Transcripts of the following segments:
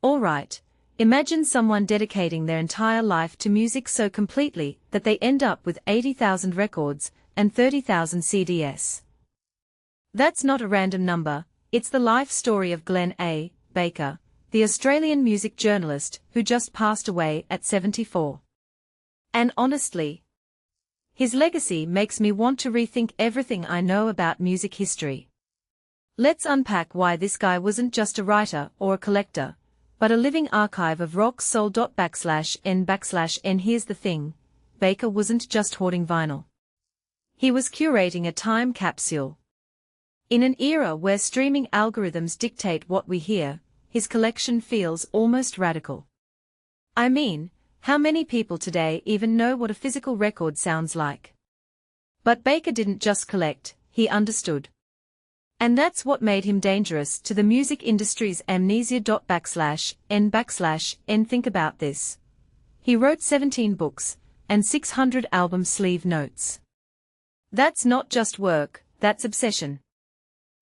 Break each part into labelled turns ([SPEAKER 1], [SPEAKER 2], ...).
[SPEAKER 1] Alright, imagine someone dedicating their entire life to music so completely that they end up with 80,000 records and 30,000 CDs. That's not a random number, it's the life story of Glenn A. Baker, the Australian music journalist who just passed away at 74. And honestly, his legacy makes me want to rethink everything I know about music history. Let's unpack why this guy wasn't just a writer or a collector, but a living archive of rock soul. /n/n. Here's the thing, Baker wasn't just hoarding vinyl. He was curating a time capsule. In an era where streaming algorithms dictate what we hear, his collection feels almost radical. I mean, how many people today even know what a physical record sounds like? But Baker didn't just collect, he understood. And that's what made him dangerous to the music industry's amnesia. /n/n. Think about this. He wrote 17 books, and 600 album sleeve notes. That's not just work, that's obsession.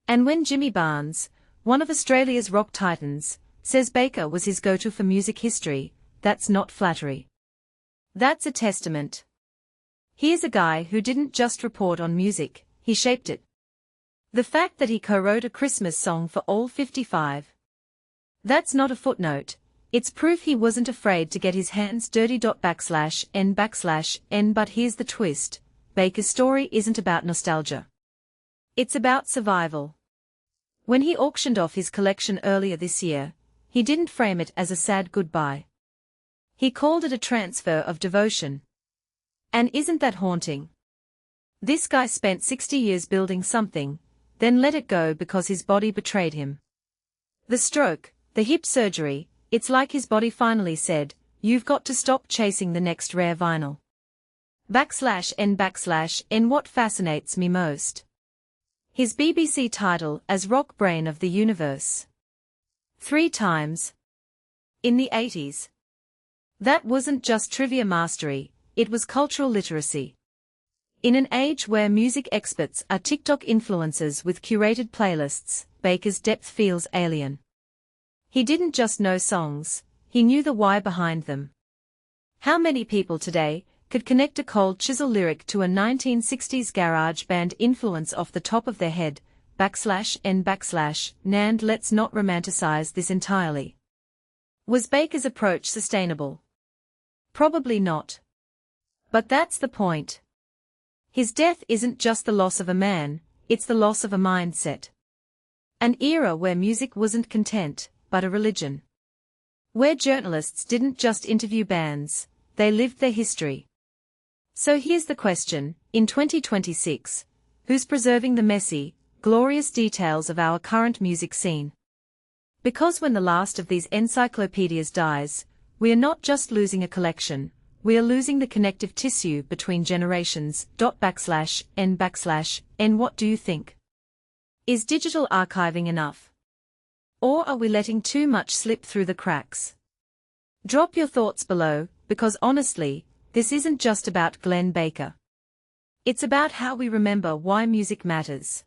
[SPEAKER 1] And when Jimmy Barnes, one of Australia's rock titans, says Baker was his go-to for music history, that's not flattery. That's a testament. Here's a guy who didn't just report on music, he shaped it. The fact that he co-wrote a Christmas song for all 55. That's not a footnote, it's proof he wasn't afraid to get his hands dirty. /n/n. But here's the twist, Baker's story isn't about nostalgia. It's about survival. When he auctioned off his collection earlier this year, he didn't frame it as a sad goodbye. He called it a transfer of devotion. And isn't that haunting? This guy spent 60 years building something, then let it go because his body betrayed him. The stroke, the hip surgery, it's like his body finally said, you've got to stop chasing the next rare vinyl. /n/n. What fascinates me most? His BBC title as Rock Brain of the Universe. 3 times. In the 80s. That wasn't just trivia mastery, it was cultural literacy. In an age where music experts are TikTok influencers with curated playlists, Baker's depth feels alien. He didn't just know songs, he knew the why behind them. How many people today could connect a cold chisel lyric to a 1960s garage band influence off the top of their head? /n/n. Let's not romanticize this entirely. Was Baker's approach sustainable? Probably not. But that's the point. His death isn't just the loss of a man, it's the loss of a mindset. An era where music wasn't content, but a religion. Where journalists didn't just interview bands, they lived their history. So here's the question, in 2026, who's preserving the messy, glorious details of our current music scene? Because when the last of these encyclopedias dies, we are not just losing a collection, we are losing the connective tissue between generations. /n/n. What do you think? Is digital archiving enough? Or are we letting too much slip through the cracks? Drop your thoughts below, because honestly, this isn't just about Glenn Baker. It's about how we remember why music matters.